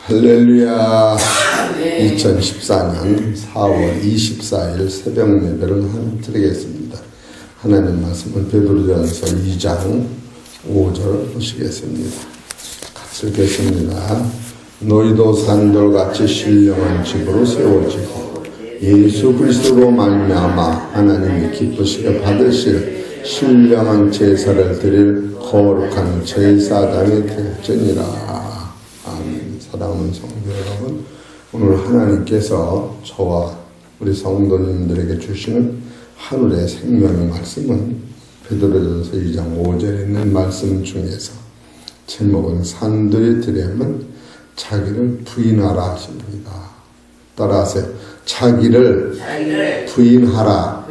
할렐루야. 2014년 4월 24일 새벽 예배를 드리겠습니다. 하나님 말씀은 베드로전서 2장 5절 보시겠습니다. 같이 읽겠습니다. 너희도 산돌같이 신령한 집으로 세워지고 예수 그리스도로 말미암아 하나님이 기쁘시게 받으실 신령한 제사를 드릴 거룩한 제사장이 될지니라. 아멘. 사랑하는 성도 여러분, 오늘 하나님께서 저와 우리 성도님들에게 주시는 하늘의 생명의 말씀은 베드로전서 2장 5절에 있는 말씀 중에서 제목은 산들이 드려면 자기를 부인하라 하십니다. 따라하세요. 자기를 부인하라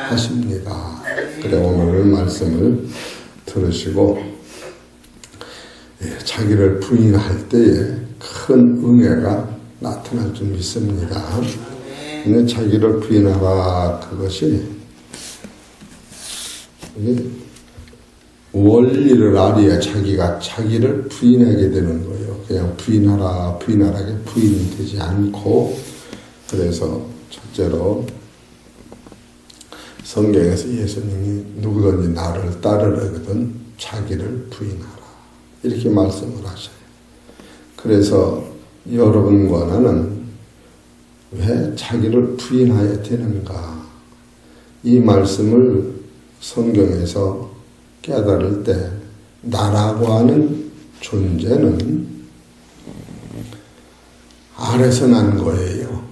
하십니다. 그래, 오늘 말씀을 들으시고 자기를 부인할 때에 큰 응애가 나타날 줄 믿습니다. 근데 자기를 부인하라, 그것이 원리를 알아야 자기가 자기를 부인하게 되는 거예요. 그냥 부인하라 부인하라게 부인이 되지 않고, 그래서 첫째로 성경에서 예수님이 누구든지 나를 따르려거든 자기를 부인하라 이렇게 말씀을 하셔요. 그래서 여러분과 나는 왜 자기를 부인해야 되는가? 이 말씀을 성경에서 깨달을 때 나라고 하는 존재는 아래서 난 거예요.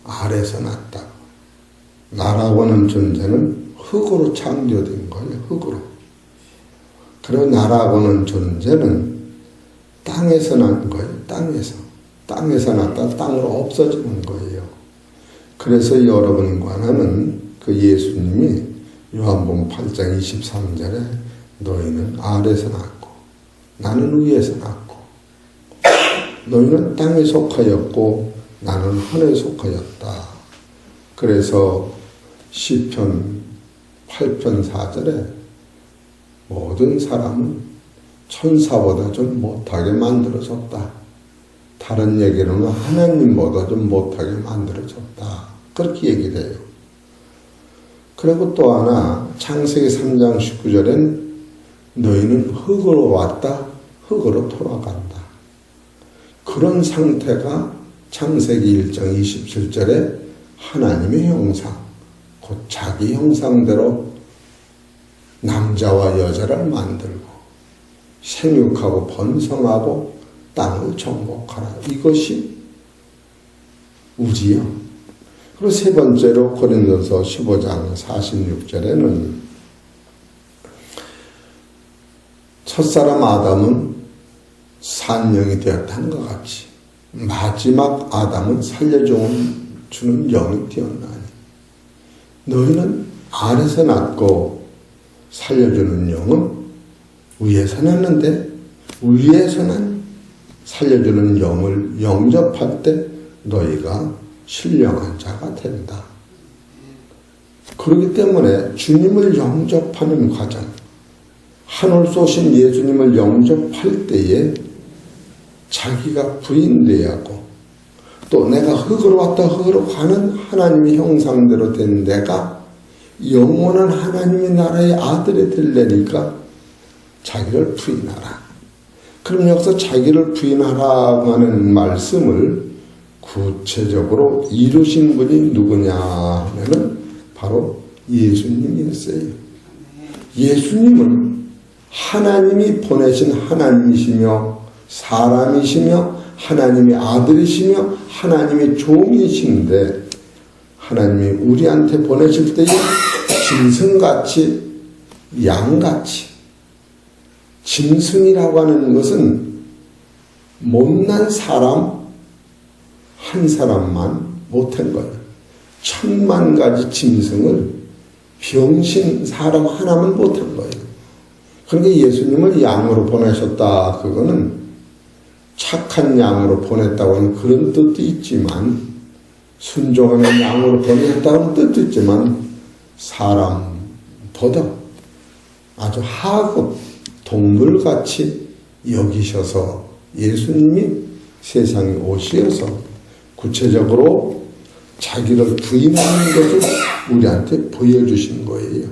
아래서 났다고. 나라고 하는 존재는 흙으로 창조된 거예요. 흙으로. 그리고 나라고 하는 존재는 땅에서 난 거예요. 땅에서 났다 땅으로 없어지는 거예요. 그래서 여러분과 나는 그 예수님이 요한복음 8장 23절에 너희는 아래서 났고 나는 위에서 났고 너희는 땅에 속하였고 나는 하늘에 속하였다. 그래서 시편 8편 4절에 모든 사람은 천사보다 좀 못하게 만들어졌다. 다른 얘기로는 하나님보다 좀 못하게 만들어졌다. 그렇게 얘기를 해요. 그리고 또 하나 창세기 3장 19절엔 너희는 흙으로 왔다. 흙으로 돌아간다. 그런 상태가 창세기 1장 27절에 하나님의 형상, 곧 자기 형상대로 남자와 여자를 만들고 생육하고 번성하고 땅을 정복하라. 이것이 우지요. 그리고 세 번째로 고린도서 15장 46절에는 첫사람 아담은 산영이 되었다는 것 같이 마지막 아담은 살려주는 영이 되었나니 너희는 아래서 났고 살려주는 영은 위에서 났는데 위에서 난 살려주는 영을 영접할 때 너희가 신령한 자가 된다. 그렇기 때문에 주님을 영접하는 과정, 하늘 쏘신 예수님을 영접할 때에 자기가 부인돼야 하고 또 내가 흙으로 왔다 흙으로 가는 하나님의 형상대로 된 내가 영원한 하나님의 나라의 아들이 되려니까 자기를 부인하라. 그럼 여기서 자기를 부인하라고 하는 말씀을 구체적으로 이루신 분이 누구냐 하면은 바로 예수님이었어요. 예수님은 하나님이 보내신 하나님이시며 사람이시며 하나님의 아들이시며 하나님의 종이신데 하나님이 우리한테 보내실 때에 짐승같이 양같이, 짐승이라고 하는 것은 못난 사람 한 사람만 못한 거예요. 10,000,000가지 짐승을 병신 사람 하나만 못한 거예요. 그러니까 예수님을 양으로 보내셨다. 그거는 착한 양으로 보냈다고 하는 그런 뜻도 있지만, 순종하는 양으로 보냈다는 뜻도 있지만, 사람보다 아주 하급 동물같이 여기셔서 예수님이 세상에 오시어서 구체적으로 자기를 부인하는 것을 우리한테 보여주신 거예요.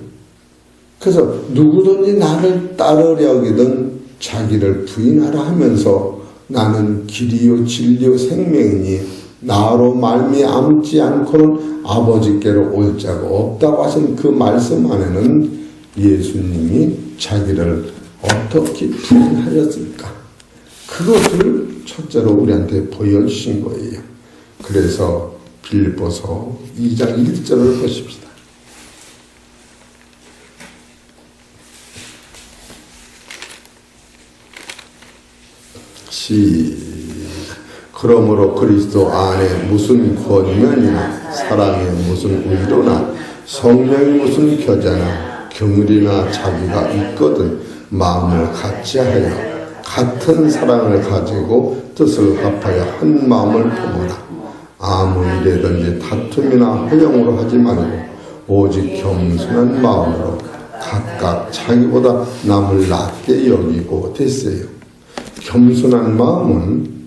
그래서 누구든지 나를 따르려거든 자기를 부인하라 하면서 나는 길이요 진리요 생명이니 나로 말미암지 않고는 아버지께로 올 자가 없다고 하신 그 말씀 안에는 예수님이 자기를 어떻게 부인하셨을까? 그것을 첫째로 우리한테 보여주신 거예요. 그래서 빌립보서 2장 1절을 보십시다. 그러므로 그리스도 안에 무슨 권면이나 사랑에 무슨 의로나 성령이 무슨 겨자나 긍휼이나 자비가 있거든 마음을 같이하여 같은 사랑을 가지고 뜻을 합하여 한 마음을 품어라. 아무 일에든지 다툼이나 허용으로 하지 말고 오직 겸손한 마음으로 각각 자기보다 남을 낮게 여기고 됐어요. 겸손한 마음은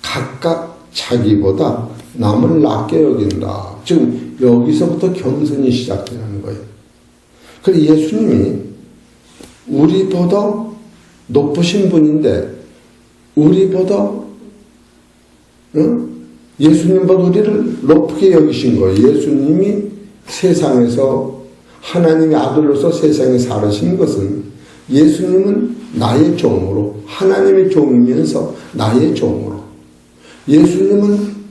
각각 자기보다 남을 낮게 여긴다. 지금 여기서부터 겸손이 시작되는 거예요. 그래서 예수님이 우리보다 높으신 분인데 우리보다 예수님보다 우리를 높게 여기신 거예요. 예수님이 세상에서 하나님의 아들로서 세상에 살으신 것은 예수님은 나의 종으로 하나님의 종이면서 나의 종으로 예수님은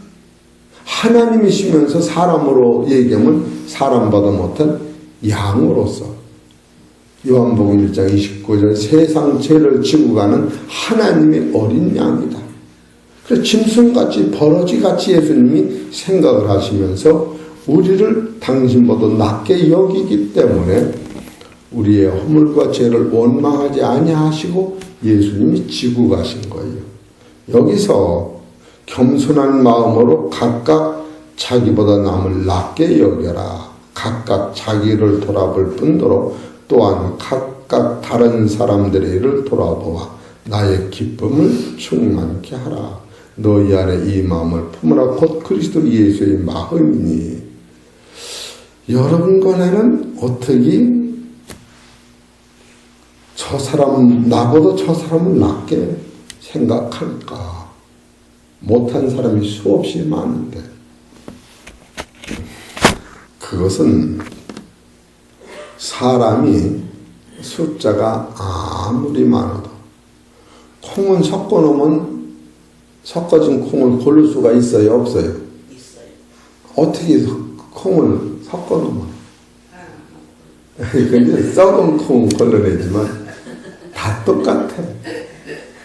하나님이시면서 사람으로 얘기하면 사람보다 못한 양으로서 요한복음 1장 29절 세상 죄를 지고 가는 하나님의 어린 양이다. 그래서 짐승같이 버러지같이 예수님이 생각을 하시면서 우리를 당신보다 낮게 여기기 때문에 우리의 허물과 죄를 원망하지 아니하시고 예수님이 지고 가신 거예요. 여기서 겸손한 마음으로 각각 자기보다 남을 낮게 여겨라. 각각 자기를 돌아볼 뿐더러 또한 각각 다른 사람들의 일을 돌아보아 나의 기쁨을 충만케 하라. 너희 안에 이 마음을 품으라. 곧 그리스도 예수의 마음이니. 여러분 간에는 어떻게 저 사람, 나보다 저 사람을 낮게 생각할까? 못한 사람이 수없이 많은데 그것은 사람이 숫자가 아무리 많아도 콩은 섞어놓으면 섞어진 콩을 고를 수가 있어요? 없어요? 있어요. 어떻게 콩을 섞어놓으면 근데 썩은 콩 걸러내지만 다 똑같아.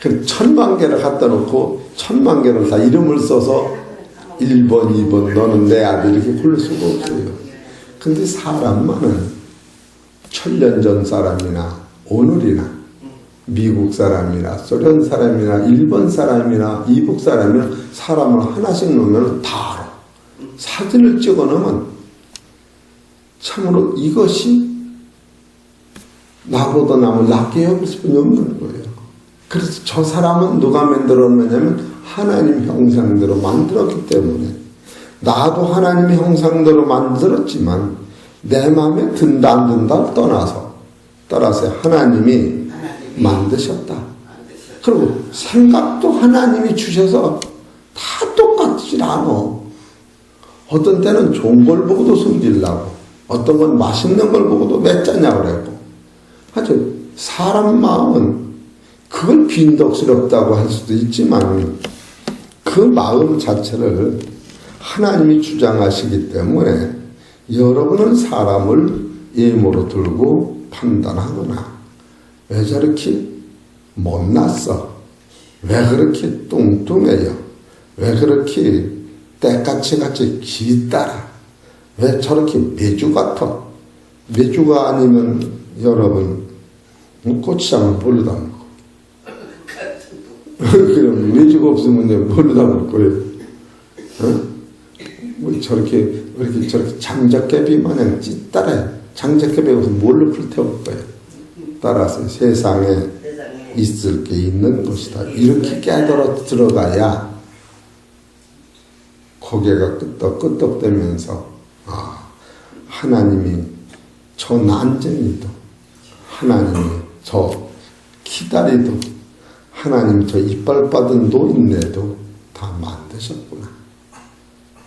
그 10,000,000개를 갖다 놓고 10,000,000개를 다 이름을 써서 1번, 2번 너는 내 아들 이렇게 고를 수가 없어요. 근데 사람만은 1000년 전 사람이나 오늘이나 미국 사람이나 소련 사람이나 일본 사람이나 이북 사람이나 사람을 하나씩 놓으면 다 알아. 사진을 찍어 놓으면 참으로 이것이 나보다 남을 낮게 여길 수는 없는 거예요. 그래서 저 사람은 누가 만들었느냐면 하나님 형상대로 만들었기 때문에 나도 하나님의 형상대로 만들었지만 내 마음에 든다 안 든다 떠나서 하나님이 만드셨다. 그리고 생각도 하나님이 주셔서 다 똑같질 않아. 어떤 때는 좋은 걸 보고도 숨기려고 어떤 건 맛있는 걸 보고도 몇 자냐고 그랬고 아주 사람 마음은 그걸 빈덕스럽다고 할 수도 있지만 그 마음 자체를 하나님이 주장하시기 때문에 여러분은 사람을 예모로 들고 판단하거나 왜 저렇게 못났어? 왜 그렇게 뚱뚱해요? 왜 그렇게 때까치같이 기따라? 왜 저렇게 메주 같아? 메주가 아니면 여러분 고추장은 뭘로 담을 거? 그럼 메주가 없으면 뭘로 담을 거예요? 어? 뭐 저렇게 장작개비 마냥 찌따라 장작개비 없으면 뭘로 불태울 거예요? 따라서 세상에 있을 게 있는 것이다. 이렇게 깨달아 들어가야 고개가 끄덕끄덕대면서 하나님이 저 난쟁이도, 하나님이 저 기다리도, 하나님 저 이빨 빠진 노인네도 다 만드셨구나.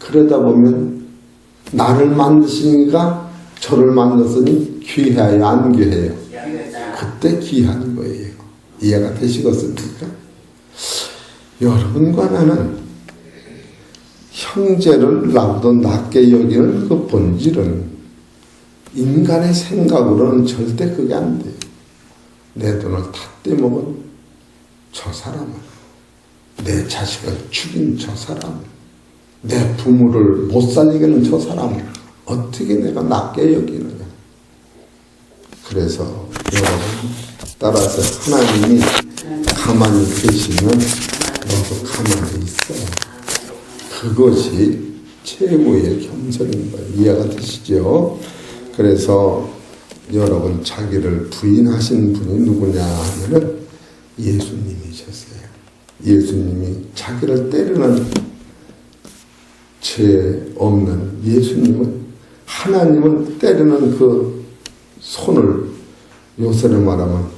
그러다 보면 나를 만드시니까 저를 만들었으니 귀해요, 안 귀해요? 그때 귀한 거예요. 이해가 되시겠습니까? 여러분과 나는 형제를 나보다 낮게 여기는 그 본질은 인간의 생각으로는 절대 그게 안 돼요. 내 돈을 다 떼먹은 저 사람을, 내 자식을 죽인 저 사람을, 내 부모를 못 살리게 하는 저 사람을 어떻게 내가 낮게 여기느냐. 그래서 여러분, 따라서 하나님이 가만히 계시면 너도 가만히 있어요. 그것이 최고의 겸손인 거예요. 이해가 되시죠? 그래서 여러분, 자기를 부인하신 분이 누구냐 하면은 예수님이셨어요. 예수님이 자기를 때리는 죄 없는 예수님은, 하나님은 때리는 그 손을 요새는 말하면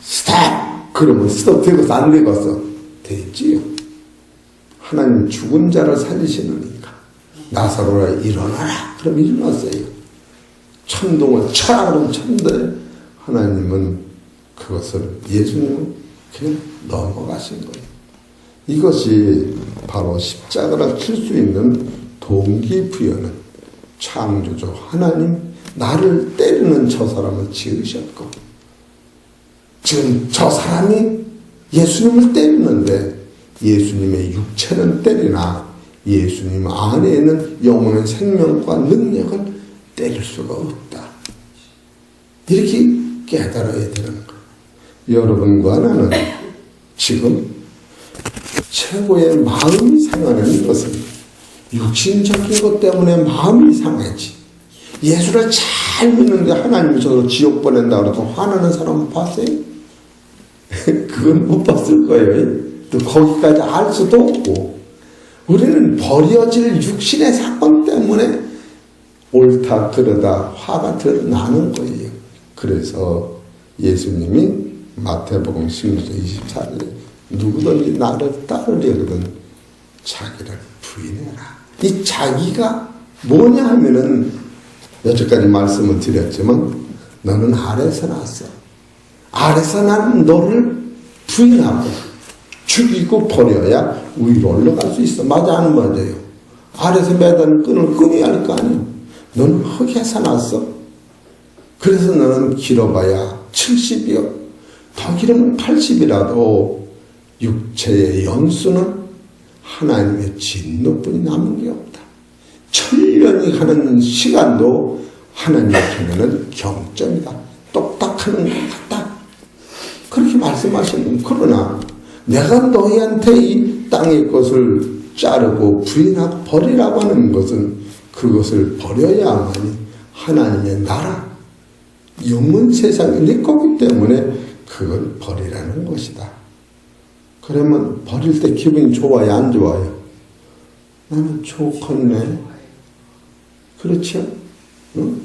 스톱! 그러면 스톱 되고서 안 되고서 되지요. 하나님 죽은 자를 살리시느니까 나사로라 일어나라 그럼 일어났어요. 천둥을 쳐라 그러면 쳤는데 하나님은 그것을, 예수님은 그냥 넘어가신 거예요. 이것이 바로 십자가를 칠 수 있는 동기부여는 창조주 하나님, 나를 때리는 저 사람을 지으셨고, 지금 저 사람이 예수님을 때리는데 예수님의 육체는 때리나 예수님 안에 있는 영혼의 생명과 능력을 때릴 수가 없다. 이렇게 깨달아야 되는 거예요. 여러분과 나는 지금 최고의 마음이 상하는 것은 육신적인 것 때문에 마음이 상하지. 예수를 잘 믿는데 하나님이 저를 지옥 보낸다 그래서 화나는 사람 봤어요? 그건 못 봤을 거예요. 또 거기까지 알 수도 없고, 우리는 버려질 육신의 사건 때문에 옳다 그러다 화가 드러나는 거예요. 그래서 예수님이 마태복음 16장 24절에 누구든지 나를 따르려거든 자기를 부인해라. 이 자기가 뭐냐 하면은 여태까지 말씀을 드렸지만 너는 아래서 났어. 아래서 난 너를 부인하고 죽이고 버려야 위로 올라갈 수 있어. 맞아, 안 맞아요? 아래서 매다는 끈을 끊어야 할 거 아니에요. 너는 흙에서 났어. 그래서 너는 길어봐야 70이요. 더 길으면 80이라도 육체의 연수는 하나님의 진노뿐이 남은 게 없다. 1000년이 가는 시간도 하나님의 편에는 경점이다. 똑딱하는 것 같다. 그렇게 말씀하시는. 그러나 내가 너희한테 이 땅의 것을 자르고 부인하고 버리라고 하는 것은 그것을 버려야만이 하나님의 나라, 영원 세상이 내 거기 때문에 그걸 버리라는 것이다. 그러면 버릴 때 기분이 좋아요, 안 좋아요? 나는 좋겠네. 그렇죠? 응?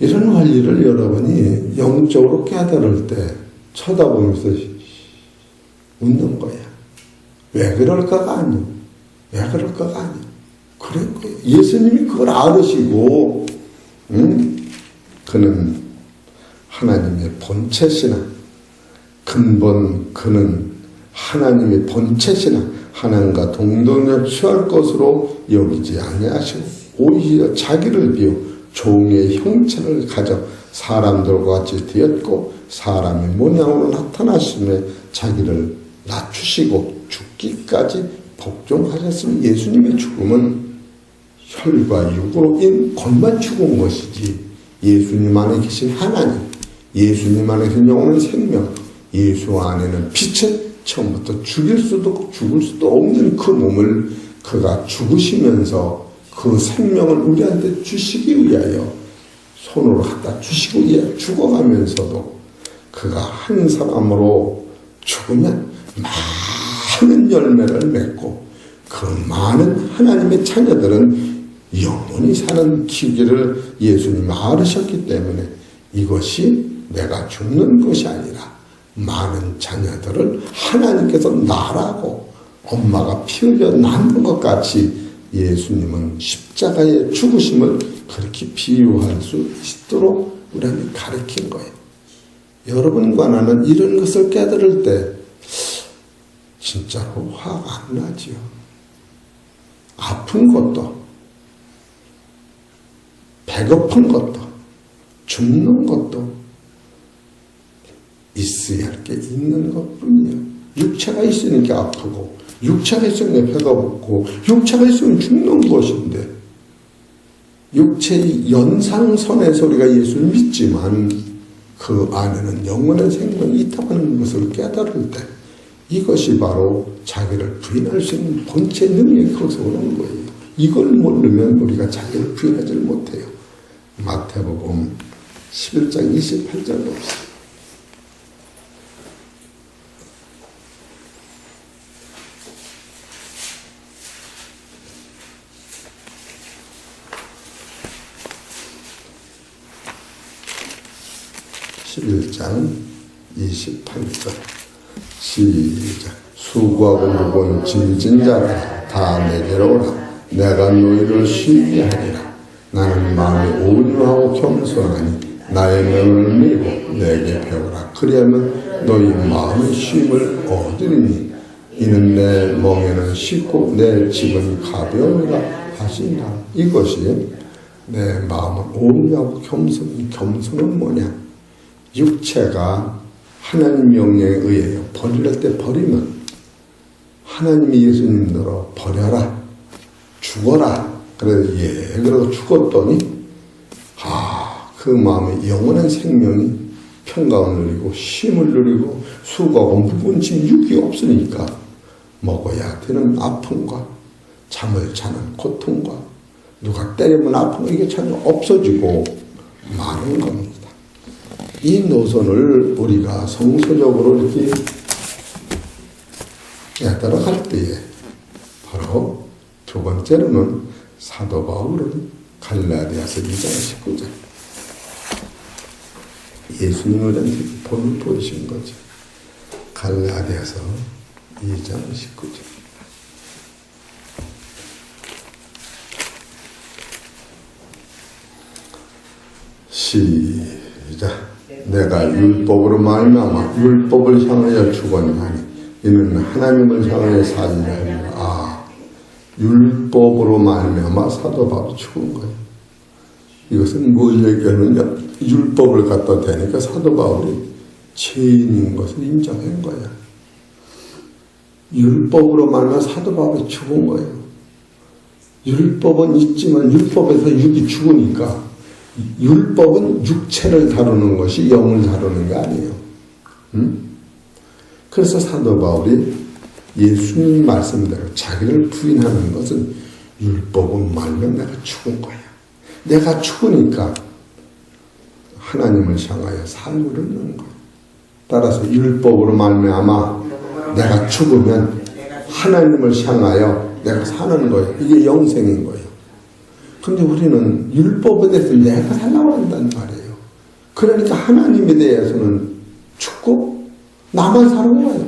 이런 원리를 여러분이 영적으로 깨달을 때 쳐다보면서 웃는 거야. 왜 그럴까가 아니야. 왜 그럴까가 아니야. 그런 거예요. 예수님이 그걸 알으시고, 그는 하나님의 본체시나 근본, 그는 하나님의 본체시나 하나님과 동등을 취할 것으로 여기지 아니하시고 오히려 자기를 비워 종의 형체를 가져 사람들과 같이 되었고 사람의 모양으로 나타나심에 자기를 낮추시고 죽기까지 복종하셨으면 예수님의 죽음은 혈과 육으로 인 것만 죽은 것이지 예수님 안에 계신 하나님, 예수님 안에 계신 영혼의 생명, 예수 안에는 빛은 처음부터 죽일 수도 죽을 수도 없는 그 몸을 그가 죽으시면서 그 생명을 우리한테 주시기 위하여 손으로 갖다 주시고 죽어가면서도 그가 한 사람으로 죽으면 많은 열매를 맺고 그 많은 하나님의 자녀들은 영원히 사는 기기를 예수님이 알으셨기 때문에 이것이 내가 죽는 것이 아니라 많은 자녀들을 하나님께서 나라고 엄마가 피 흘려 낳는 것 같이 예수님은 십자가의 죽으심을 그렇게 비유할 수 있도록 우리한테 가르친 거예요. 여러분과 나는 이런 것을 깨달을 때 진짜로 화가 안 나지요. 아픈 것도, 배고픈 것도, 죽는 것도 있어야 할 게 있는 것뿐이에요. 육체가 있으니까 아프고, 육체가 있으면 배가 고프고, 육체가 있으면 죽는 것인데, 육체의 연상선에서 우리가 예수를 믿지만 그 안에는 영원한 생명이 있다고 하는 것을 깨달을 때 이것이 바로 자기를 부인할 수 있는 본체 능력이 거기서 오는 거예요. 이걸 모르면 우리가 자기를 부인하지 못해요. 마태복음 11장 28절 봅시다. (11장 28절) 시작. 수고하고 무거운 짐진 자들아 다 내게로 오라. 내가 너희를 쉬게 하리라. 나는 마음이 온유하고 겸손하니 나의 명을 메고 내게 배우라. 그리하면 너희 마음의 쉼을 얻으리니 이는 내 멍에는 쉽고 내 짐은 가벼우리라 하신다. 이것이 내 마음은 온유하고 겸손은 뭐냐? 육체가 하나님 명령에 의해요. 버릴 때 버리면 하나님이 예수님들로 버려라. 죽어라. 그래서 그러고 죽었더니 그 마음에 영원한 생명이 평강을 누리고 쉼을 누리고 수고하고 무거운 짐 육이 없으니까 먹어야 되는 아픔과 잠을 자는 고통과 누가 때리면 아픈 거 이게 참 없어지고 마는 겁니다. 이 노선을 우리가 성서적으로 이렇게 깨달아갈 때에 바로 두 번째로는 사도 바울은 갈라디아서 2장 19절 예수님을 본을 보이신 거죠. 갈라디아서 2장 19절 시작. 내가 율법으로 말미암아 율법을 향하여 죽었나니 이는 하나님을 향하여 살리라 하니라. 율법으로 말미암아 사도 바울이 죽은 거예요. 이것은 뭘 얘기하느냐? 율법을 갖다 대니까 사도 바울이 죄인인 것을 인정한 거야. 율법으로 말미암아 사도 바울이 죽은 거예요. 율법은 있지만 율법에서 육이 죽으니까 율법은 육체를 다루는 것이 영을 다루는 게 아니에요. 그래서 사도 바울이 예수님 말씀대로 자기를 부인하는 것은 율법은 말면 내가 죽은 거야. 내가 죽으니까 하나님을 향하여 살고 있는 거야. 따라서 율법으로 말미암아 내가 죽으면 하나님을 향하여 내가 사는 거예요. 이게 영생인 거예요. 근데 우리는 율법에 대해서 내가 살라고 한다는 말이에요. 그러니까 하나님에 대해서는 죽고 나만 사는 거예요.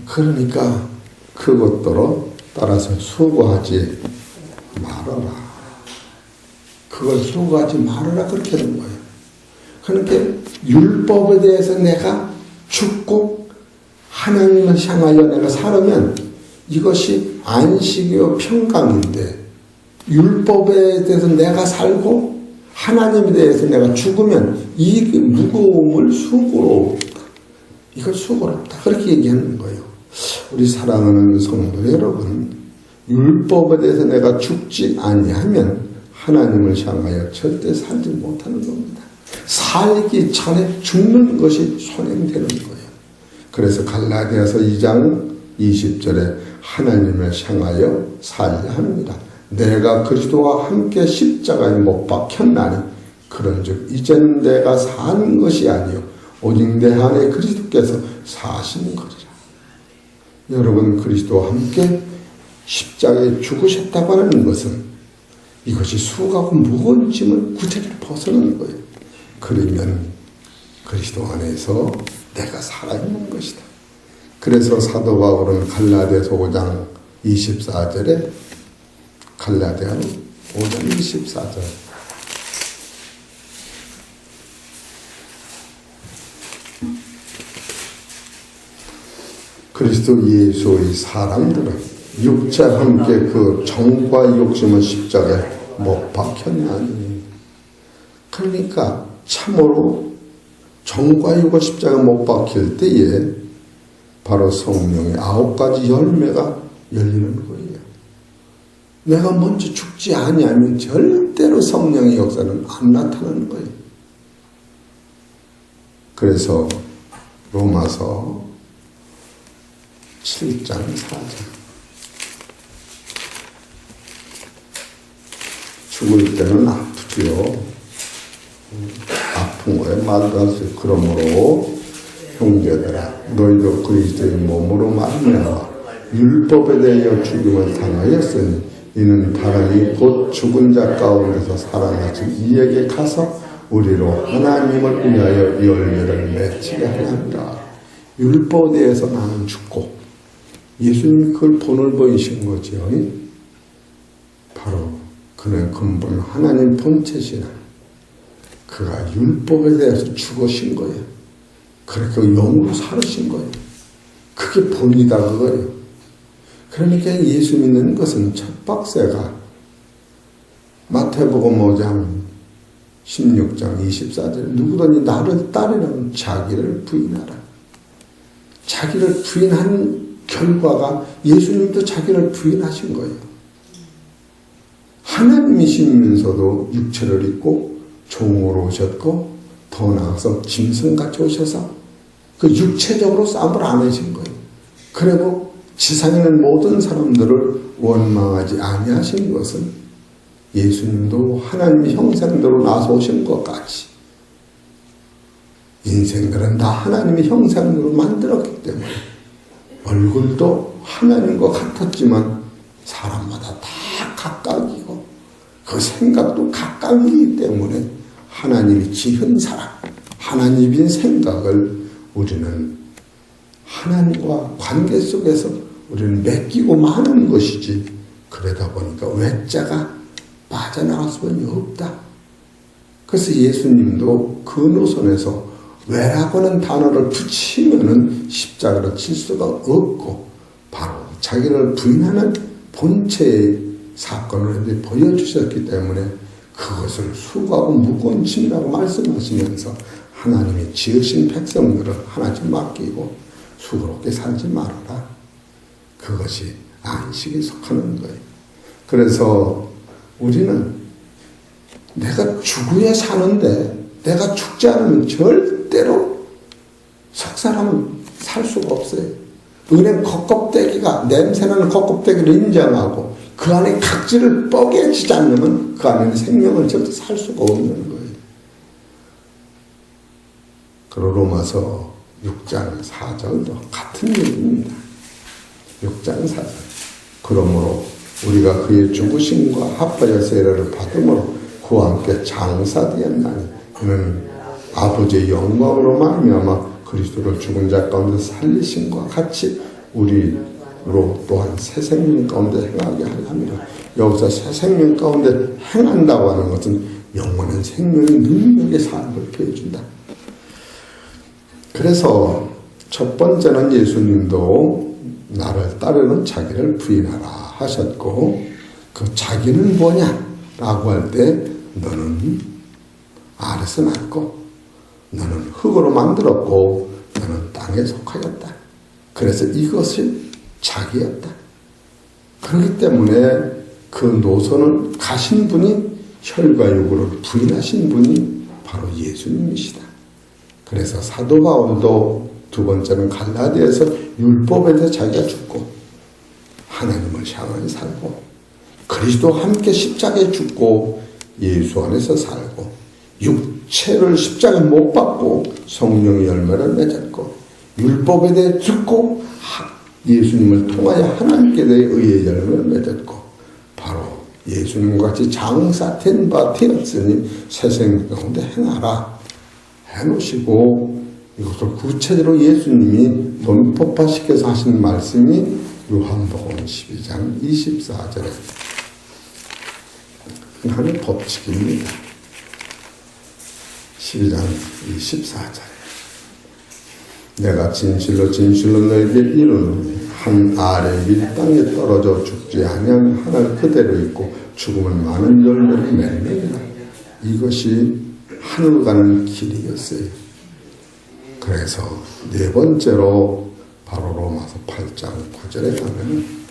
그러니까 그것대로 따라서 수고하지 말아라. 그걸 수고하지 말아라 그렇게 하는 거예요. 그러니까 율법에 대해서 내가 죽고 하나님을 향하여 내가 살으면 이것이 안식이요 평강인데 율법에 대해서 내가 살고 하나님에 대해서 내가 죽으면 이 무거움을 수고로 이걸 수고롭다 그렇게 얘기하는 거예요. 우리 사랑하는 성도 여러분, 율법에 대해서 내가 죽지 아니하면 하나님을 향하여 절대 살지 못하는 겁니다. 살기 전에 죽는 것이 선행되는 거예요. 그래서 갈라디아서 2장 20절에 하나님을 향하여 살려 합니다. 내가 그리스도와 함께 십자가에 못 박혔나니 그 그런즉 이제는 내가 사는 것이 아니요 오직 내 안에 그리스도께서 사시는 것이라. 여러분, 그리스도와 함께 십자가에 죽으셨다고 하는 것은 이것이 수고하고 무거운 짐을 구체적으로 벗어나는 거예요. 그러면 그리스도 안에서 내가 살아있는 것이다. 그래서 사도 바울은 갈라디아서 5장 24절에 갈라디아 5장 24절 그리스도 예수의 사람들은 육체와 함께 그 정과 욕심을 십자가에 못 박혔나니. 그러니까 참으로 정과 욕을 십자가에 못 박힐 때에 바로 성령의 9가지 열매가 열리는 거예요. 내가 먼저 죽지 아니하면 절대로 성령의 역사는 안 나타나는 거예요. 그래서 로마서 7장 4절 죽을 때는 아프지요. 아픈 거에 말도 할 수 있어요. 그러므로 형제들아 너희도 그리스도의 몸으로 말미암아 율법에 대하여 죽임을 당하였으니 이는 다름이 곧 죽은 자 가운데서 살아나신 이에게 가서 우리로 하나님을 위하여 열매를 맺히게 하려 합니다. 율법에 대해서 나는 죽고 예수님이 그걸 본을 보이신 거죠. 바로 그는 근본 하나님 본체시나 그가 율법에 대해서 죽으신 거예요. 그렇게 영으로 살으신 거예요. 그게 본이다 그거예요. 그러니까 예수 믿는 것은 첫 박세가 마태복음 5장 16장 24절에 누구든지 나를 따르려면 자기를 부인하라. 자기를 부인한 결과가 예수님도 자기를 부인하신 거예요. 하나님이시면서도 육체를 입고 종으로 오셨고 더 나아가서 짐승같이 오셔서 그 육체적으로 싸움을 안 하신 거예요. 그리고 지상에 있는 모든 사람들을 원망하지 아니하신 것은 예수님도 하나님의 형상대로 나서 오신 것 같이 인생들은 다 하나님의 형상대로 만들었기 때문에 얼굴도 하나님과 같았지만 사람마다 다 각각이고 그 생각도 각각이기 때문에 하나님이 지은 사람, 하나님인 생각을 우리는 하나님과 관계 속에서 우리는 맡기고 마는 것이지 그러다 보니까 외자가 빠져나갈 수는 없다. 그래서 예수님도 그 노선에서 외라고 하는 단어를 붙이면은 십자가를 칠 수가 없고 바로 자기를 부인하는 본체의 사건을 보여주셨기 때문에 그것을 수고하고 무거운 짐이라고 말씀하시면서 하나님이 지으신 백성들을 하나씩 맡기고 수고롭게 살지 말아라. 그것이 안식에 속하는 거예요. 그래서 우리는 내가 죽어야 사는데 내가 죽지 않으면 절대로 석 사람은 살 수가 없어요. 은행 겉껍데기가 냄새나는 겉껍데기를 인정하고 그 안에 각질을 뻐개지지 않으면 그 안에는 생명을 절대 살 수가 없는 거예요. 그리고 로마서 6장 4절도 같은 얘기입니다. 6장 4절 그러므로 우리가 그의 죽으심과 합하여 세례를 받음으로 그와 함께 장사되었나니 이는 아버지의 영광으로 말미암아 그리스도를 죽은 자 가운데 살리심과 같이 우리로 또한 새 생명 가운데 행하게 하려 합니다. 여기서 새 생명 가운데 행한다고 하는 것은 영원한 생명의 능력의 삶을 보여준다. 그래서 첫 번째는 예수님도 나를 따르는 자기를 부인하라 하셨고 그 자기는 뭐냐라고 할 때 너는 아래서 났고 너는 흙으로 만들었고 너는 땅에 속하였다. 그래서 이것이 자기였다. 그렇기 때문에 그 노선을 가신 분이 혈과 육으로 부인하신 분이 바로 예수님이시다. 그래서 사도 바울도 두 번째는 갈라디아에서 율법에 대해 자기가 죽고 하나님을 향하여 살고 그리스도와 함께 십자가에 죽고 예수 안에서 살고 육체를 십자가에 못 박고 성령의 열매를 맺었고 율법에 대해 듣고 예수님을 통하여 하나님께 대해 의의 열매를 맺었고 바로 예수님과 같이 장사된 바 되었으니 새 생명 가운데 행하라 해놓으시고 이것을 구체적으로 예수님이 논법화시켜서 하신 말씀이 요한복음 12장 24절에 하나의 법칙입니다. 12장 24절 내가 진실로 진실로 너희에게 이르노니 한 알의 밀당에 떨어져 죽지 아니하면 하늘 그대로 있고 죽으면 많은 열매를 맺느니라. 이것이 하늘 가는 길이었어요. 그래서 네 번째로 바로 로마서 8장 9절에 가면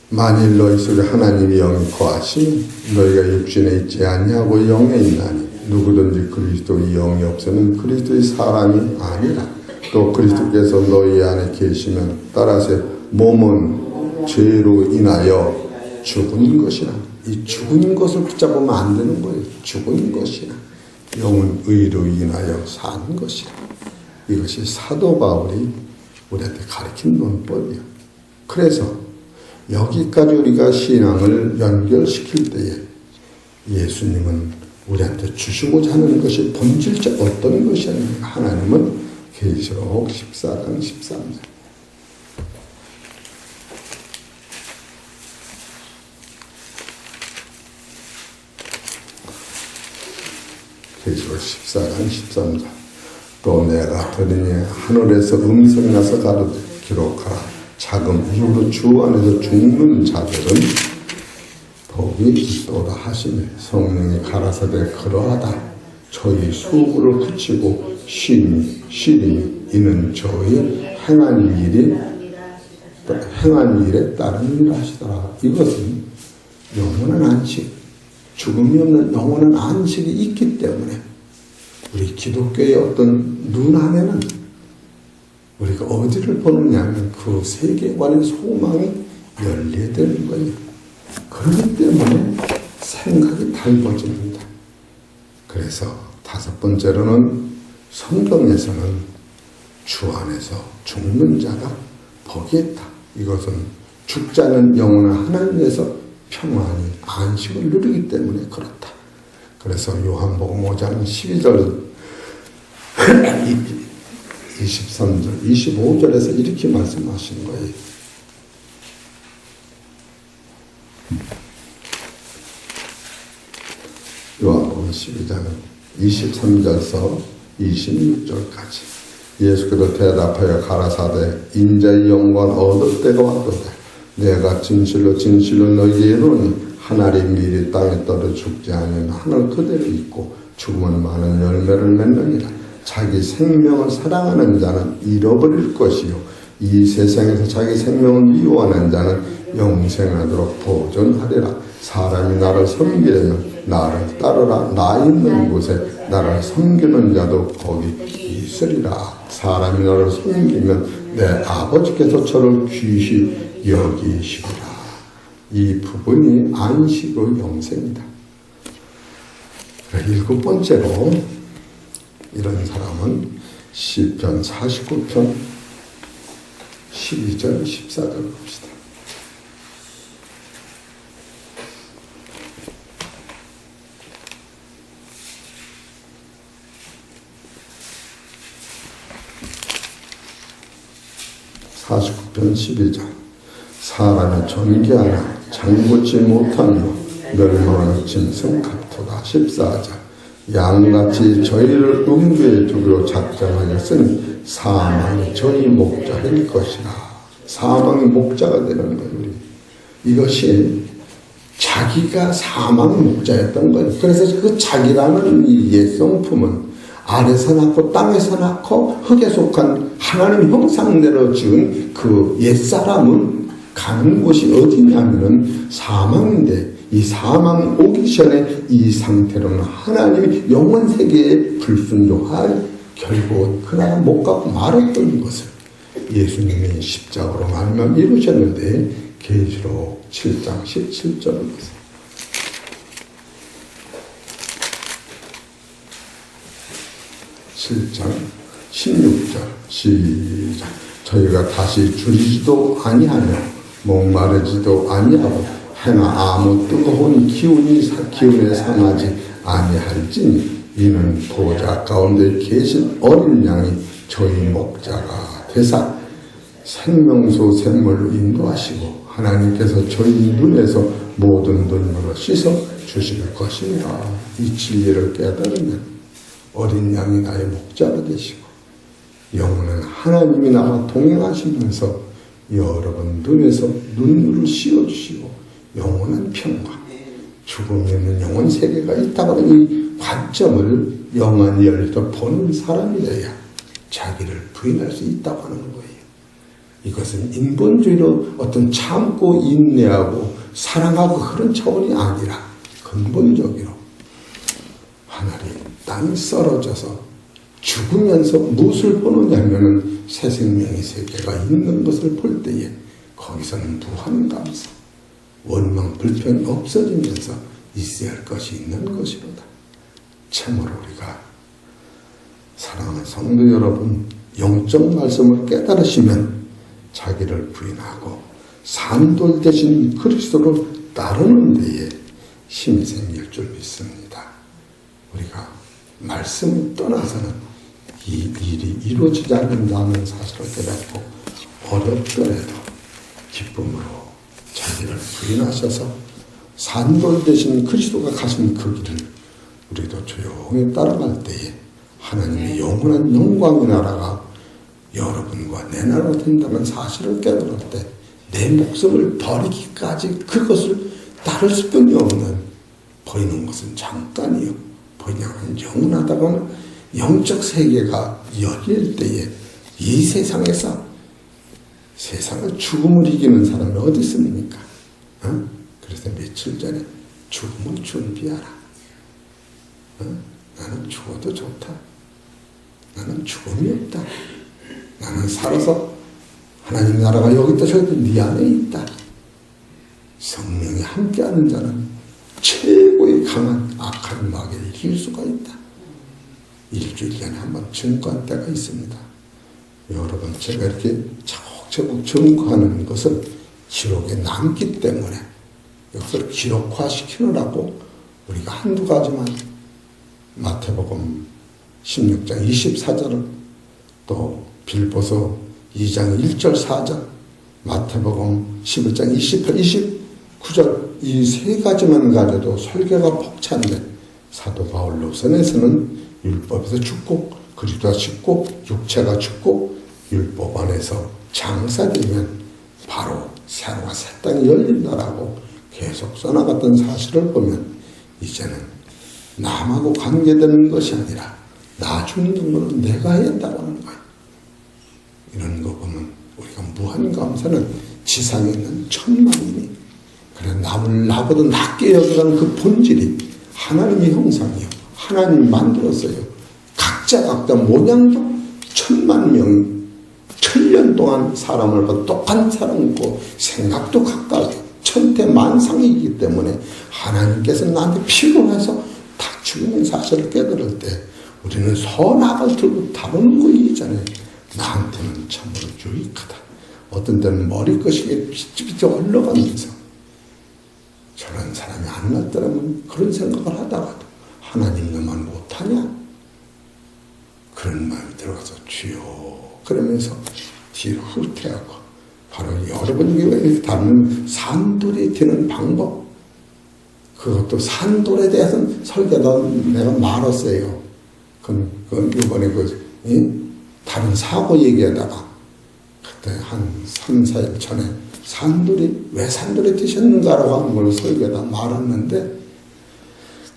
만일 너희 속에 하나님의 영이 거하시면 너희가 육신에 있지 아니하고 영에 있나니 누구든지 그리스도의 영이 없으면 그리스도의 사람이 아니라 또 그리스도께서 너희 안에 계시면 따라서 몸은 죄로 인하여 죽은 것이나 이 죽은 것을 붙잡으면 안 되는 거예요. 죽은 것이나 영은 의로 인하여 산 것이라. 이것이 사도 바울이 우리한테 가르친 논법이에요. 그래서 여기까지 우리가 신앙을 연결시킬 때에 예수님은 우리한테 주시고자 하는 것이 본질적 어떤 것이 아닙니까? 하나님은 계시록 14장 13절 계시록 14장 13절 또 내가 들으니 하늘에서 음성이 나서 가로되 기록하라 자금 이후로 주 안에서 죽는 자들은 복이 있도다 하시며 성령이 가라사대 그러하다 저희 수고를 그치고 쉬니 이는 저희 행한 일에 따른 일을 하시더라. 이것은 영원한 안식 죽음이 없는 영원한 안식이 있기 때문에 우리 기독교의 어떤 눈 안에는 우리가 어디를 보느냐 하면 그 세계관의 소망이 열려야 되는 거예요. 그렇기 때문에 생각이 달라집니다. 그래서 다섯 번째로는 성경에서는 주 안에서 죽는 자가 복이 있다. 이것은 죽지 않은 영원한 하나님에서 평안히 안식을 누리기 때문에 그렇다. 그래서 요한복음 5장 12절 23절, 25절에서 이렇게 말씀하신 거예요. 요한복음 12장 23절에서 26절까지 예수께서 대답하여 가라사대 인자의 영광 얻을 때가 왔도다. 내가 진실로 진실로 너희에게 이르노니 하늘이 미리 땅에 떨어 죽지 않으면 하늘 그대로 있고 죽으면 많은 열매를 맺느니라. 자기 생명을 사랑하는 자는 잃어버릴 것이요 이 세상에서 자기 생명을 미워하는 자는 영생하도록 보존하리라. 사람이 나를 섬기려면 나를 따르라. 나 있는 곳에 나를 섬기는 자도 거기 있으리라. 사람이 나를 섬기면 내 아버지께서 저를 귀히 여기시리라. 이 부분이 안식의 영생이다. 일곱 번째로 이런 사람은 시편 49편 12절 14절 봅시다. (49편 12절) 사람이 존귀하나 장구치 못하며 멸망하는 짐승 같도다. 14절 양같이 저희를 음부에 두기로 작정하였으니 사망이 저희 목자일 것이라. 사망이 목자가 되는 거예요. 이것이 자기가 사망 목자였던 거예요. 그래서 그 자기라는 이 옛성품은 아래서 낳고 땅에서 낳고 흙에 속한 하나님 형상대로 지은 그 옛사람은 가는 곳이 어디냐면은 사망인데 이 사망 오기 전에 이 상태로는 하나님이 영원 세계에 불순종할 결국은 그 나라 못 가고 말았던 것을 예수님이 십자가로 말미암아 이루셨는데 계시록 7장 17절을 보세요. 7장 16절 시작. 저희가 다시 줄이지도 아니하며 목마르지도 아니하고 해나 아무 뜨거운 기운에 상하지 아니할지니 이는 보좌 가운데 계신 어린 양이 저희 목자가 되사 생명수 샘물로 인도하시고 하나님께서 저희 눈에서 모든 눈물을 씻어 주실 것입니다. 이 진리를 깨달으면 어린 양이 나의 목자가 되시고 영혼은 하나님이 나와 동행하시면서 여러분 눈에서 눈물을 씌워주시고 영원한 평강, 죽음이 있는 영혼 세계가 있다고 하는 이 관점을 영원히 열려 보는 사람이 돼야 자기를 부인할 수 있다고 하는 거예요. 이것은 인본주의로 어떤 참고 인내하고 사랑하고 그런 차원이 아니라 근본적으로 하늘이 땅이 썰어져서 죽으면서 무엇을 보느냐면은 새 생명의 세계가 있는 것을 볼 때에 거기서는 무한감사, 원망, 불평이 없어지면서 있어야 할 것이 있는 것이로다. 참으로 우리가 사랑하는 성도 여러분, 영적 말씀을 깨달으시면 자기를 부인하고 산돌 대신 그리스도를 따르는 데에 힘이 생길 줄 믿습니다. 우리가 말씀을 떠나서는 이 일이 이루어지지 않는다는 사실을 깨닫고 어렵더라도 기쁨으로 자기를 부인하셔서 산돌 대신 그리스도가 가신 그 길을 우리도 조용히 따라갈 때에 하나님의 영원한 영광의 나라가 여러분과 내 나라가 된다는 사실을 깨달을 때 내 목숨을 버리기까지 그것을 따를 수밖에 없는, 보이는 것은 잠깐이요 보이는 것은 영원하다고는 영적 세계가 열릴 때에 이 세상에서 세상을 죽음을 이기는 사람이 어디 있습니까? 그래서 며칠 전에 죽음을 준비하라. 나는 죽어도 좋다. 나는 죽음이 없다. 나는 살아서 하나님 나라가 여기 있다 저기 있다 네 안에 있다. 성령이 함께하는 자는 최고의 강한 악한 마귀를 이길 수가 있다. 일주일간에 한번 증거한 때가 있습니다. 여러분, 제가 이렇게 차곡차곡 증거하는 것은 기록에 남기 때문에 이것을 기록화시키느라고 우리가 한두 가지만 마태복음 16장 24절을 또 빌보서 2장 1절 4절 마태복음 11장 28, 29절 이 세 가지만 가져도 설교가 벅찬데 사도 바울로서에서는 율법에서 죽고 그리스도가 죽고 육체가 죽고 율법 안에서 장사되면 바로 새로운 새 땅이 열린다라고 계속 써나갔던 사실을 보면 이제는 남하고 관계되는 것이 아니라 나 죽는 거는 내가 해야 한다고 하는 거예요. 이런 거 보면 우리가 무한감사는 지상에 있는 천만인이 그래 남을 나보다 낮게 여기라는 그 본질이 하나님의 형상이요. 하나님이 만들었어요. 각자 모양적 천만 명이 천년 동안 사람을 봐 똑같은 사람이고 생각도 가까워 천태만상이기 때문에 하나님께서 나한테 필요해서 다 죽는 사실을 깨달을 때 우리는 선악을 들고 다루는 거 있잖아요. 나한테는 참으로 유익하다. 어떤 때는 머리끝이 삐삐삐 올라가면서 저런 사람이 안 났더라면 그런 생각을 하다가도 하나님 너만 못하냐? 그런 마음이 들어가서 주여 그러면서 뒤로 후퇴하고 바로 여러분이 닮는 산돌이 되는 방법, 그것도 산돌에 대해서는 설교도 내가 말았어요. 이번에 다른 사고 얘기하다가 그때 한 3, 4일 전에 산돌이 왜 산돌이 되셨는가라고 하는 걸 설교다 말았는데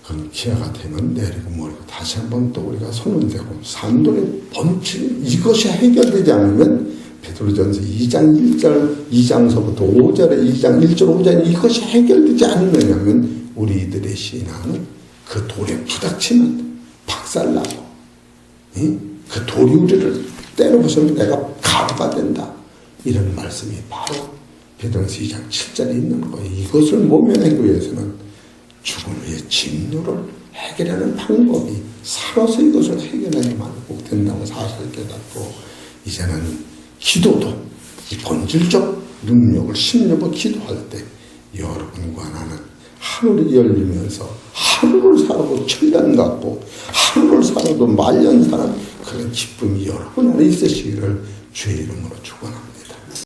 그건 기회가 되면 내리고 모르고 다시 한번 또 우리가 손을 대고 산돌의 본질 이것이 해결되지 않으면 베드로전서 2장 1절 2장서부터 5절에 2장 1절 5절 이것이 해결되지 않느냐면 우리들의 신앙은 그 돌에 부닥치면 박살나고 그 돌이 우리를 때려부수면 내가 가루가 된다. 이런 말씀이 바로 베드로서 2장 7절에 있는 거예요. 이것을 모면하기 위해서는 죽은 후에 진노를 해결하는 방법이 살아서 이것을 해결해야만 꼭 된다고 사실을 깨닫고 이제는 기도도 이 본질적 능력을 심려고 기도할 때 여러분과 나는 하늘이 열리면서 하루를 살아도 천년 같고 하루를 살아도 말년 사는 그런 기쁨이 여러분 안에 있으시기를 주의 이름으로 축원합니다.